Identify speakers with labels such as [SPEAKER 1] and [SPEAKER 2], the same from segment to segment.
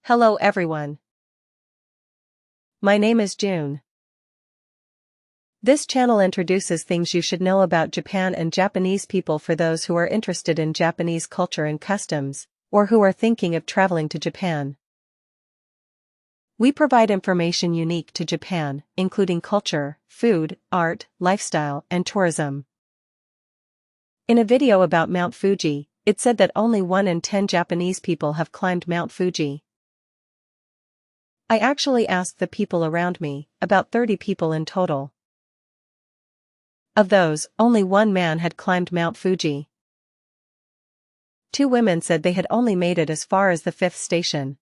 [SPEAKER 1] Hello everyone. My name is June. This channel introduces things you should know about Japan and Japanese people for those who are interested in Japanese culture and customs, or who are thinking of traveling to Japan. We provide information unique to Japan, including culture, food, art, lifestyle, and tourism. In a video about Mount Fuji, it said that only 1 in 10 Japanese people have climbed Mount Fuji. I actually asked the people around me, about 30 people in total. Of those, only 1 man had climbed Mount Fuji. 2 women said they had only made it as far as the 5th station.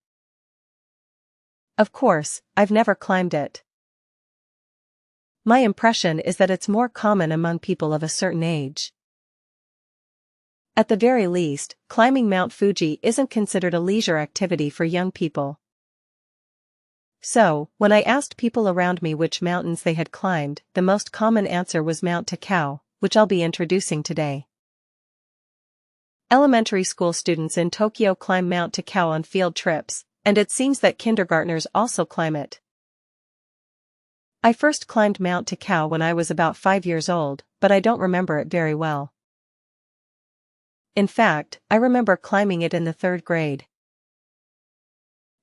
[SPEAKER 1] Of course, I've never climbed it. My impression is that it's more common among people of a certain age. At the very least, climbing Mount Fuji isn't considered a leisure activity for young people. So, when I asked people around me which mountains they had climbed, the most common answer was Mount Takao, which I'll be introducing today. Elementary school students in Tokyo climb Mount Takao on field trips, and it seems that kindergartners also climb it. I first climbed Mount Takao when I was about 5 years old, but I don't remember it very well. In fact, I remember climbing it in the 3rd grade.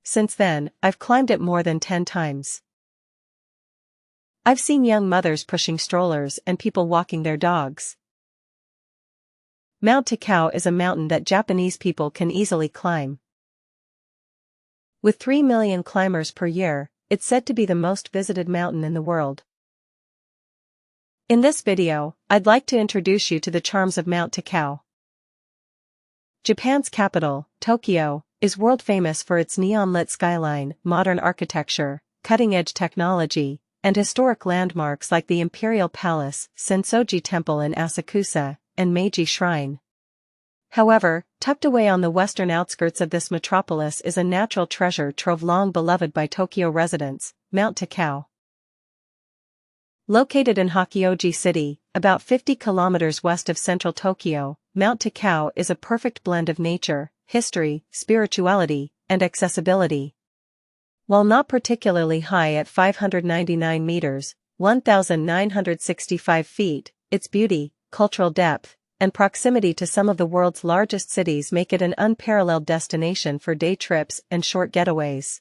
[SPEAKER 1] Since then, I've climbed it more than 10 times. I've seen young mothers pushing strollers and people walking their dogs. Mount Takao is a mountain that Japanese people can easily climb. With 3 million climbers per year, it's said to be the most visited mountain in the world. In this video, I'd like to introduce you to the charms of Mount Takao. Japan's capital, Tokyo, is world-famous for its neon-lit skyline, modern architecture, cutting-edge technology, and historic landmarks like the Imperial Palace, Sensoji Temple in Asakusa, and Meiji Shrine. However, tucked away on the western outskirts of this metropolis is a natural treasure trove long beloved by Tokyo residents, Mount Takao. Located in Hachioji City, about 50 kilometers west of central Tokyo, Mount Takao is a perfect blend of nature, history, spirituality, and accessibility. While not particularly high at 599 meters, 1,965 feet, its beauty, cultural depth, and proximity to some of the world's largest cities make it an unparalleled destination for day trips and short getaways.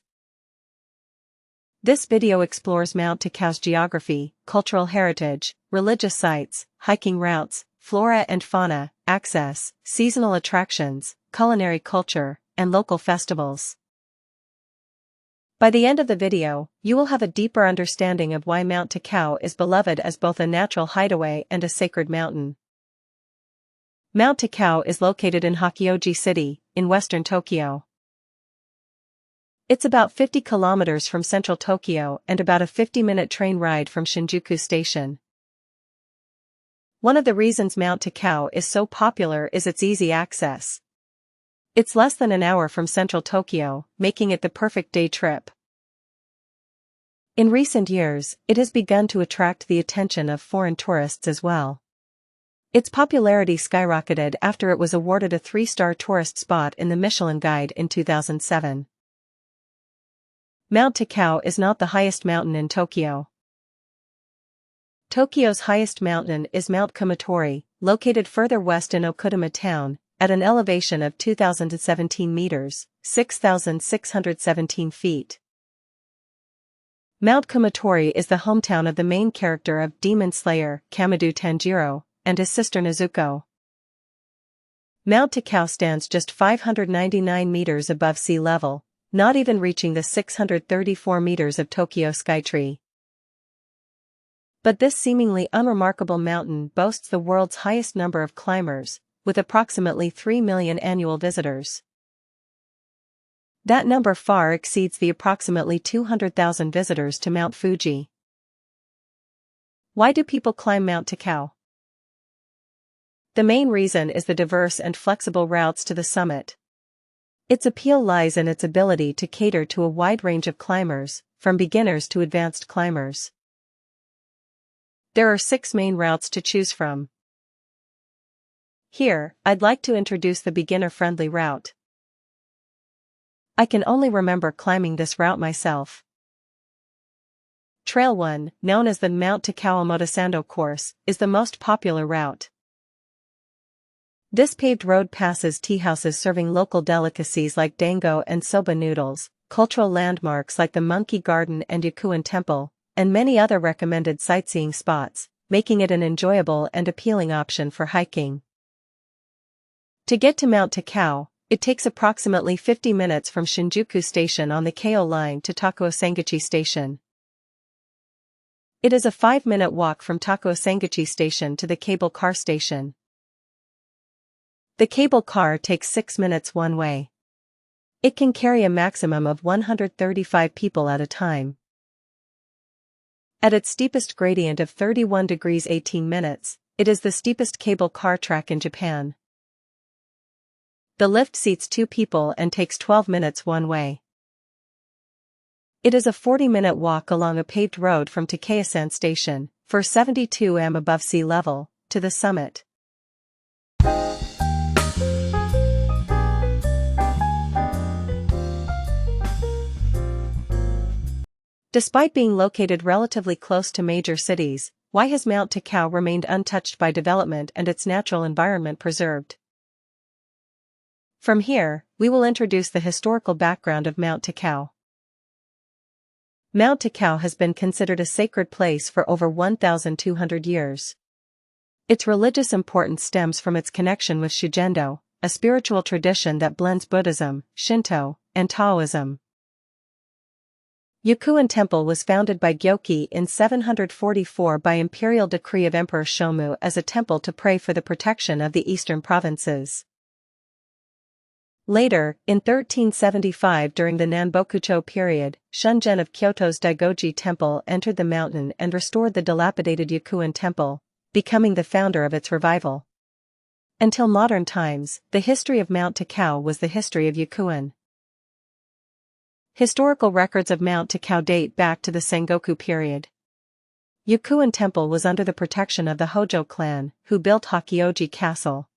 [SPEAKER 1] This video explores Mount Takao's geography, cultural heritage, religious sites, hiking routes, flora and fauna, access, seasonal attractions, culinary culture, and local festivals. By the end of the video, you will have a deeper understanding of why Mount Takao is beloved as both a natural hideaway and a sacred mountain. Mount Takao is located in Hachioji City, in western Tokyo. It's about 50 kilometers from central Tokyo and about a 50-minute train ride from Shinjuku Station. One of the reasons Mount Takao is so popular is its easy access. It's less than an hour from central Tokyo, making it the perfect day trip. In recent years, it has begun to attract the attention of foreign tourists as well. Its popularity skyrocketed after it was awarded a 3-star tourist spot in the Michelin Guide in 2007. Mount Takao is not the highest mountain in Tokyo. Tokyo's highest mountain is Mount Kumatori, located further west in Okudama town, at an elevation of 2,017 meters, 6,617 feet. Mount Kumatori is the hometown of the main character of Demon Slayer, Kamado Tanjiro, and his sister Nezuko. Mount Takao stands just 599 meters above sea level, not even reaching the 634 meters of Tokyo Skytree. But this seemingly unremarkable mountain boasts the world's highest number of climbers, with approximately 3 million annual visitors. That number far exceeds the approximately 200,000 visitors to Mount Fuji. Why do people climb Mount Takao? The main reason is the diverse and flexible routes to the summit. Its appeal lies in its ability to cater to a wide range of climbers, from beginners to advanced climbers. There are 6 main routes to choose from. Here, I'd like to introduce the beginner-friendly route. I can only remember climbing this route myself. Trail 1, known as the Mount Takao Motosando course, is the most popular route. This paved road passes tea houses serving local delicacies like dango and soba noodles, cultural landmarks like the Monkey Garden and Yakuan Temple, and many other recommended sightseeing spots, making it an enjoyable and appealing option for hiking. To get to Mount Takao, it takes approximately 50 minutes from Shinjuku Station on the Keio Line to Takao Sangachi Station. It is a 5-minute walk from Takao Sangachi Station to the cable car station. The cable car takes 6 minutes one way. It can carry a maximum of 135 people at a time. At its steepest gradient of 31 degrees 18 minutes, it is the steepest cable car track in Japan. The lift seats 2 people and takes 12 minutes one way. It is a 40-minute walk along a paved road from Takeisan Station, for 72 m above sea level, to the summit. Despite being located relatively close to major cities, why has Mount Takao remained untouched by development and its natural environment preserved? From here, we will introduce the historical background of Mount Takao. Mount Takao has been considered a sacred place for over 1,200 years. Its religious importance stems from its connection with Shugendo, a spiritual tradition that blends Buddhism, Shinto, and Taoism. Yakuan Temple was founded by Gyoki in 744 by imperial decree of Emperor Shomu as a temple to pray for the protection of the eastern provinces. Later, in 1375 during the Nanbokucho period, Shunjen of Kyoto's Daigoji Temple entered the mountain and restored the dilapidated Yakuan Temple, becoming the founder of its revival. Until modern times, the history of Mount Takao was the history of Yakuan. Historical records of Mount Takao date back to the Sengoku period. Yakuan Temple was under the protection of the Hojo clan, who built Hakioji Castle.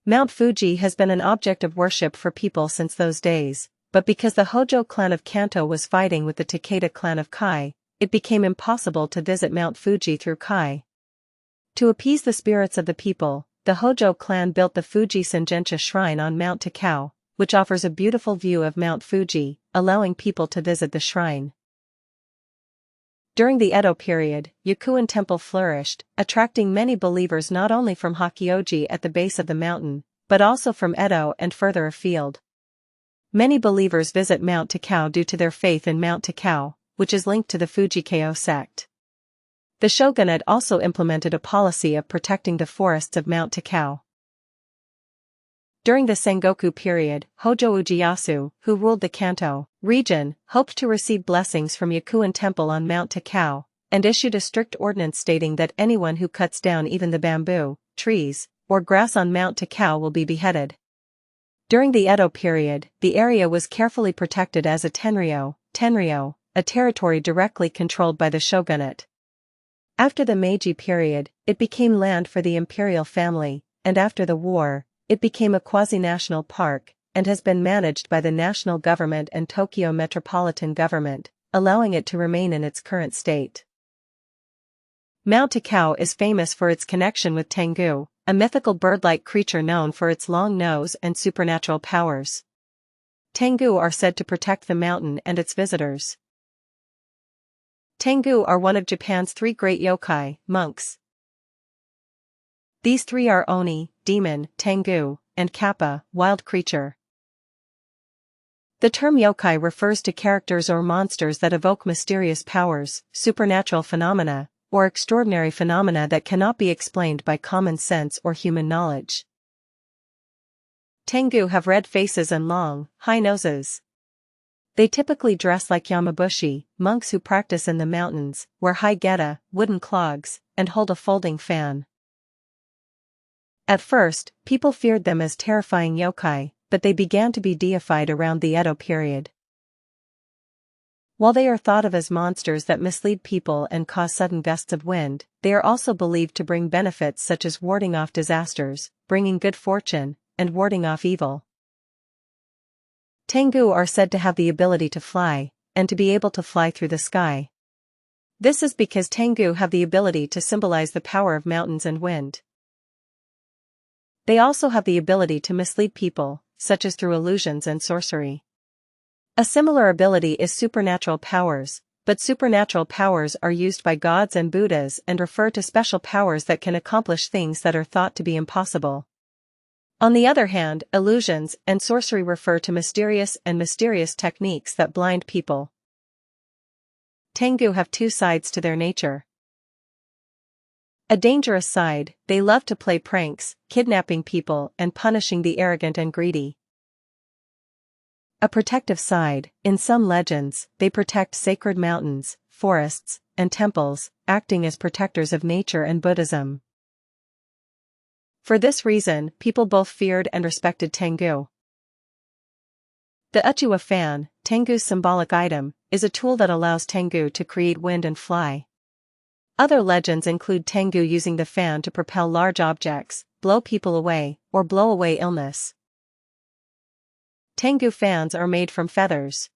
[SPEAKER 1] Mount Fuji has been an object of worship for people since those days, but because the Hojo clan of Kanto was fighting with the Takeda clan of Kai, it became impossible to visit Mount Fuji through Kai. To appease the spirits of the people, the Hojo clan built the Fuji Senjensha Shrine on Mount Takao, which offers a beautiful view of Mount Fuji, allowing people to visit the shrine. During the Edo period, Yakuan Temple flourished, attracting many believers not only from Hakioji at the base of the mountain, but also from Edo and further afield. Many believers visit Mount Takao due to their faith in Mount Takao, which is linked to the Fuji-Kyo sect. The shogunate also implemented a policy of protecting the forests of Mount Takao. During the Sengoku period, Hojo Ujiyasu, who ruled the Kanto region, hoped to receive blessings from Yakuan Temple on Mount Takao, and issued a strict ordinance stating that anyone who cuts down even the bamboo, trees, or grass on Mount Takao will be beheaded. During the Edo period, the area was carefully protected as a tenryo, a territory directly controlled by the shogunate. After the Meiji period, it became land for the imperial family, and after the war, it became a quasi-national park, and has been managed by the national government and Tokyo Metropolitan Government, allowing it to remain in its current state. Mount Takao is famous for its connection with Tengu, a mythical bird-like creature known for its long nose and supernatural powers. Tengu are said to protect the mountain and its visitors. Tengu are one of Japan's 3 great yokai, monks. These 3 are Oni, demon, Tengu, and Kappa, wild creature. The term yokai refers to characters or monsters that evoke mysterious powers, supernatural phenomena, or extraordinary phenomena that cannot be explained by common sense or human knowledge. Tengu have red faces and long, high noses. They typically dress like yamabushi, monks who practice in the mountains, wear high geta, wooden clogs, and hold a folding fan. At first, people feared them as terrifying yokai, but they began to be deified around the Edo period. While they are thought of as monsters that mislead people and cause sudden gusts of wind, they are also believed to bring benefits such as warding off disasters, bringing good fortune, and warding off evil. Tengu are said to have the ability to fly, and to be able to fly through the sky. This is because Tengu have the ability to symbolize the power of mountains and wind. They also have the ability to mislead people, such as through illusions and sorcery. A similar ability is supernatural powers, but supernatural powers are used by gods and Buddhas and refer to special powers that can accomplish things that are thought to be impossible. On the other hand, illusions and sorcery refer to mysterious techniques that blind people. Tengu have two sides to their nature. A dangerous side, they love to play pranks, kidnapping people and punishing the arrogant and greedy. A protective side, in some legends, they protect sacred mountains, forests, and temples, acting as protectors of nature and Buddhism. For this reason, people both feared and respected Tengu. The Uchiwa fan, Tengu's symbolic item, is a tool that allows Tengu to create wind and fly. Other legends include Tengu using the fan to propel large objects, blow people away, or blow away illness. Tengu fans are made from feathers.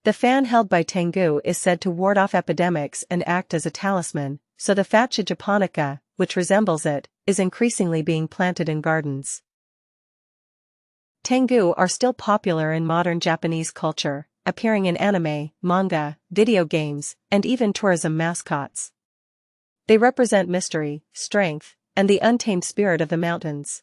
[SPEAKER 1] The fan held by Tengu is said to ward off epidemics and act as a talisman, so the Fatsia japonica, which resembles it, is increasingly being planted in gardens. Tengu are still popular in modern Japanese culture, appearing in anime, manga, video games, and even tourism mascots. They represent mystery, strength, and the untamed spirit of the mountains.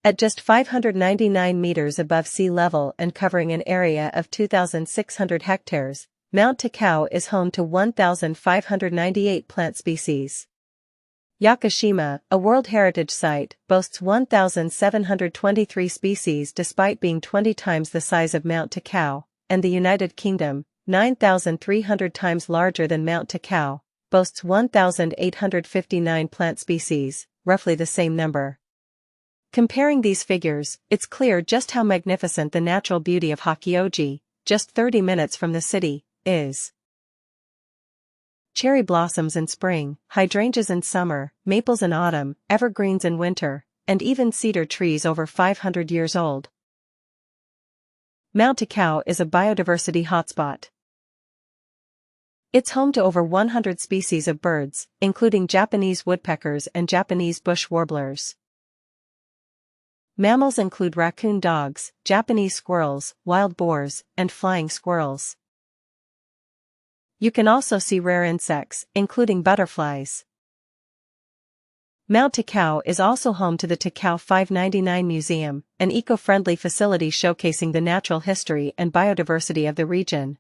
[SPEAKER 1] At just 599 meters above sea level and covering an area of 2,600 hectares, Mount Takao is home to 1,598 plant species. Yakushima, a World Heritage Site, boasts 1,723 species despite being 20 times the size of Mount Takao, and the United Kingdom, 9,300 times larger than Mount Takao, boasts 1,859 plant species, roughly the same number. Comparing these figures, it's clear just how magnificent the natural beauty of Hakkyoji, just 30 minutes from the city, is. Cherry blossoms in spring, hydrangeas in summer, maples in autumn, evergreens in winter, and even cedar trees over 500 years old. Mount Takao is a biodiversity hotspot. It's home to over 100 species of birds, including Japanese woodpeckers and Japanese bush warblers. Mammals include raccoon dogs, Japanese squirrels, wild boars, and flying squirrels. You can also see rare insects, including butterflies. Mount Takao is also home to the Takao 599 Museum, an eco-friendly facility showcasing the natural history and biodiversity of the region.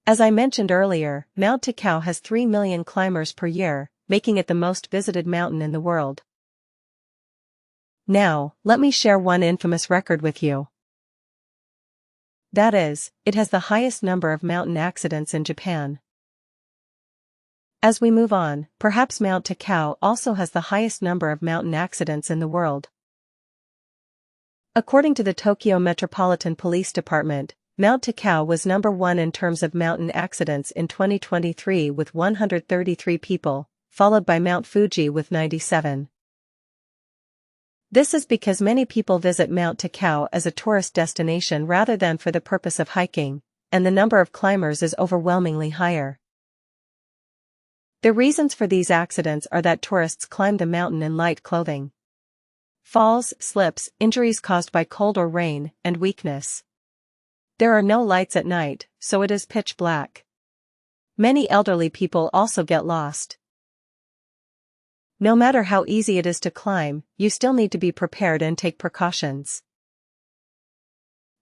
[SPEAKER 1] As I mentioned earlier, Mount Takao has 3 million climbers per year, making it the most visited mountain in the world. Now, let me share one infamous record with you. That is, it has the highest number of mountain accidents in Japan. As we move on, perhaps Mount Takao also has the highest number of mountain accidents in the world. According to the Tokyo Metropolitan Police Department, Mount Takao was number 1 in terms of mountain accidents in 2023 with 133 people, followed by Mount Fuji with 97. This is because many people visit Mount Takao as a tourist destination rather than for the purpose of hiking, and the number of climbers is overwhelmingly higher. The reasons for these accidents are that tourists climb the mountain in light clothing. Falls, slips, injuries caused by cold or rain, and weakness. There are no lights at night, so it is pitch black. Many elderly people also get lost. No matter how easy it is to climb, you still need to be prepared and take precautions.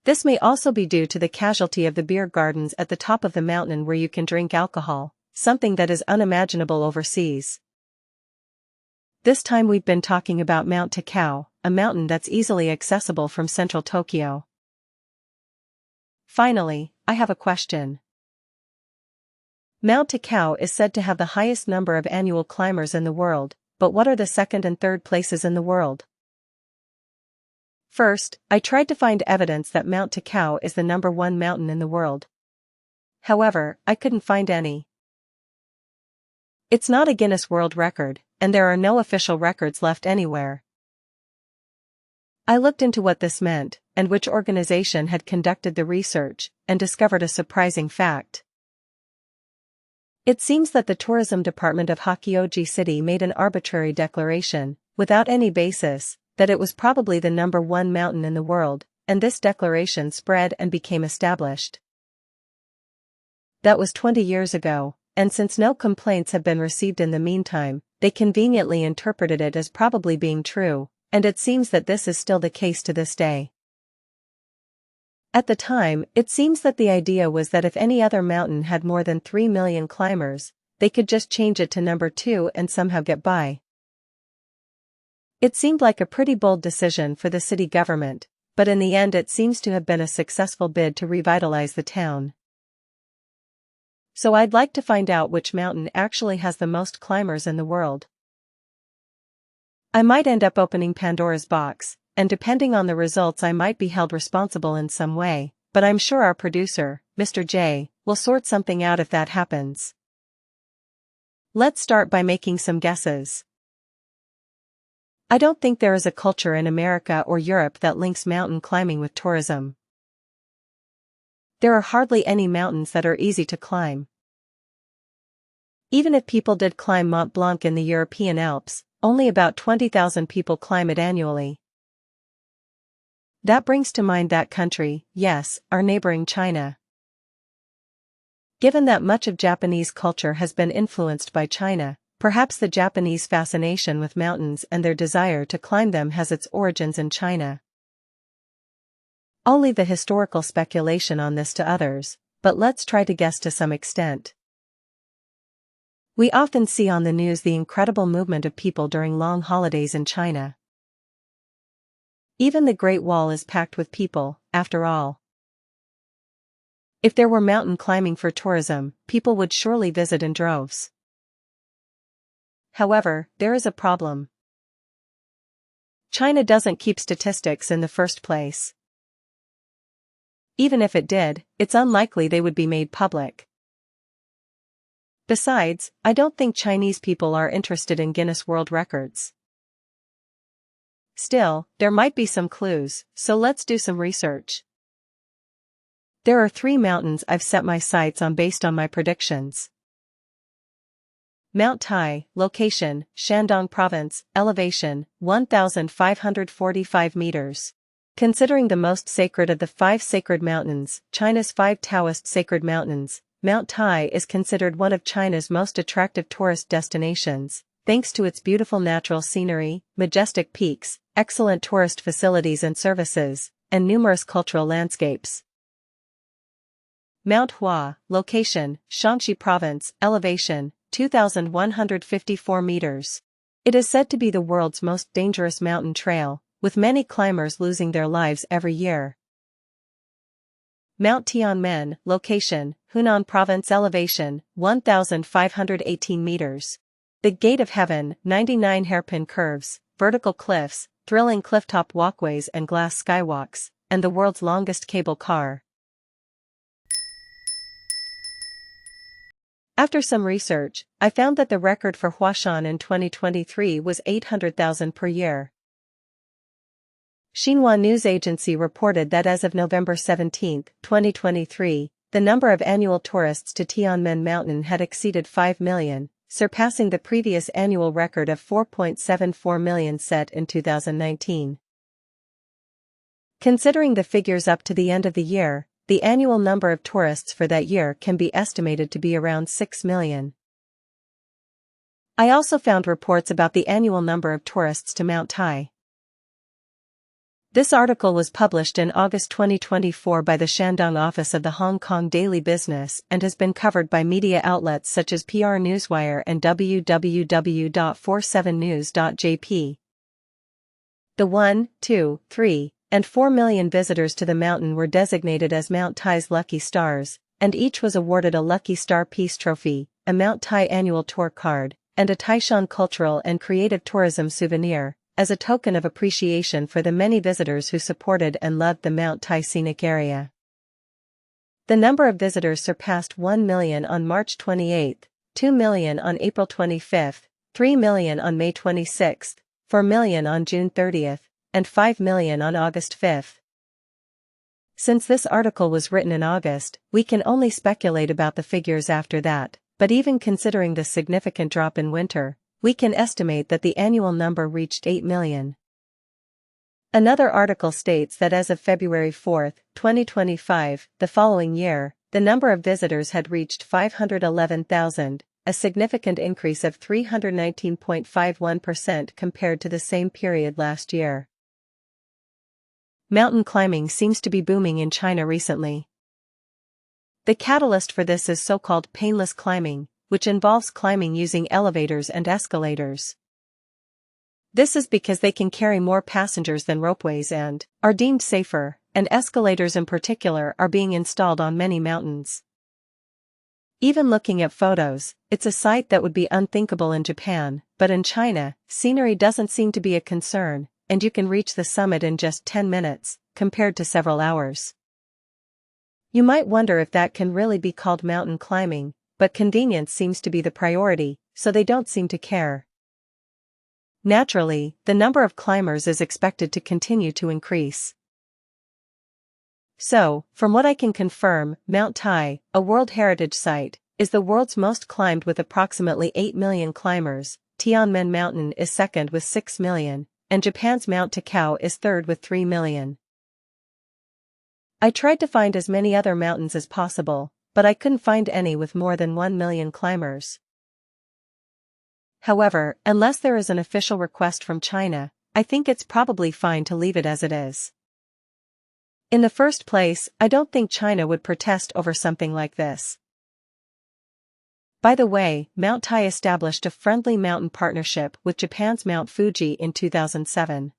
[SPEAKER 1] This may also be due to the casualty of the beer gardens at the top of the mountain where you can drink alcohol, something that is unimaginable overseas. This time we've been talking about Mount Takao, a mountain that's easily accessible from central Tokyo. Finally, I have a question. Mount Takao is said to have the highest number of annual climbers in the world, but what are the second and third places in the world? First, I tried to find evidence that Mount Takao is the #1 mountain in the world. However, I couldn't find any. It's not a Guinness World Record, and there are no official records left anywhere. I looked into what this meant, and which organization had conducted the research, and discovered a surprising fact. It seems that the tourism department of Hokkyoji City made an arbitrary declaration, without any basis, that it was probably the #1 mountain in the world, and this declaration spread and became established. That was 20 years ago, and since no complaints have been received in the meantime, they conveniently interpreted it as probably being true, and it seems that this is still the case to this day. At the time, it seems that the idea was that if any other mountain had more than 3 million climbers, they could just change it to #2 and somehow get by. It seemed like a pretty bold decision for the city government, but in the end it seems to have been a successful bid to revitalize the town. So I'd like to find out which mountain actually has the most climbers in the world. I might end up opening Pandora's box, and depending on the results I might be held responsible in some way, but I'm sure our producer, Mr. J, will sort something out if that happens. Let's start by making some guesses. I don't think there is a culture in America or Europe that links mountain climbing with tourism. There are hardly any mountains that are easy to climb. Even if people did climb Mont Blanc in the European Alps, only about 20,000 people climb it annually. That brings to mind that country, yes, our neighboring China. Given that much of Japanese culture has been influenced by China, perhaps the Japanese fascination with mountains and their desire to climb them has its origins in China. I'll leave the historical speculation on this to others, but let's try to guess to some extent. We often see on the news the incredible movement of people during long holidays in China. Even the Great Wall is packed with people, after all. If there were mountain climbing for tourism, people would surely visit in droves. However, there is a problem. China doesn't keep statistics in the first place. Even if it did, it's unlikely they would be made public. Besides, I don't think Chinese people are interested in Guinness World Records. Still, there might be some clues, so let's do some research. There are 3 mountains I've set my sights on based on my predictions. Mount Tai, location, Shandong Province, elevation, 1,545 meters. Considering the most sacred of the 5 sacred mountains, China's 5 Taoist sacred mountains, Mount Tai is considered one of China's most attractive tourist destinations, thanks to its beautiful natural scenery, majestic peaks, excellent tourist facilities and services, and numerous cultural landscapes. Mount Hua, location, Shaanxi Province, elevation, 2,154 meters. It is said to be the world's most dangerous mountain trail, with many climbers losing their lives every year. Mount Tianmen, location, Hunan Province, elevation, 1,518 meters. The Gate of Heaven, 99 hairpin curves, vertical cliffs, thrilling clifftop walkways and glass skywalks, and the world's longest cable car. After some research, I found that the record for Huashan in 2023 was 800,000 per year. Xinhua News Agency reported that as of November 17, 2023, the number of annual tourists to Tianmen Mountain had exceeded 5 million, surpassing the previous annual record of 4.74 million set in 2019. Considering the figures up to the end of the year, the annual number of tourists for that year can be estimated to be around 6 million. I also found reports about the annual number of tourists to Mount Tai. This article was published in August 2024 by the Shandong office of the Hong Kong Daily Business and has been covered by media outlets such as PR Newswire and www.47news.jp. The 1, 2, 3, and 4 million visitors to the mountain were designated as Mount Tai's Lucky Stars, and each was awarded a Lucky Star Peace Trophy, a Mount Tai annual tour card, and a Taishan cultural and creative tourism souvenir, as a token of appreciation for the many visitors who supported and loved the Mount Tai scenic area. The number of visitors surpassed 1 million on March 28, 2 million on April 25, 3 million on May 26, 4 million on June 30, and 5 million on August 5. Since this article was written in August, we can only speculate about the figures after that, but even considering the significant drop in winter, we can estimate that the annual number reached 8 million. Another article states that as of February 4, 2025, the following year, the number of visitors had reached 511,000, a significant increase of 319.51% compared to the same period last year. Mountain climbing seems to be booming in China recently. The catalyst for this is so-called painless climbing, which involves climbing using elevators and escalators. This is because they can carry more passengers than ropeways and are deemed safer, and escalators in particular are being installed on many mountains. Even looking at photos, it's a sight that would be unthinkable in Japan, but in China, scenery doesn't seem to be a concern, and you can reach the summit in just 10 minutes, compared to several hours. You might wonder if that can really be called mountain climbing, but convenience seems to be the priority, so they don't seem to care. Naturally, the number of climbers is expected to continue to increase. So, from what I can confirm, Mount Tai, a World Heritage Site, is the world's most climbed with approximately 8 million climbers. Tianmen Mountain is second with 6 million, and Japan's Mount Takao is third with 3 million. I tried to find as many other mountains as possible, but I couldn't find any with more than 1 million climbers. However, unless there is an official request from China, I think it's probably fine to leave it as it is. In the first place, I don't think China would protest over something like this. By the way, Mount Tai established a friendly mountain partnership with Japan's Mount Fuji in 2007.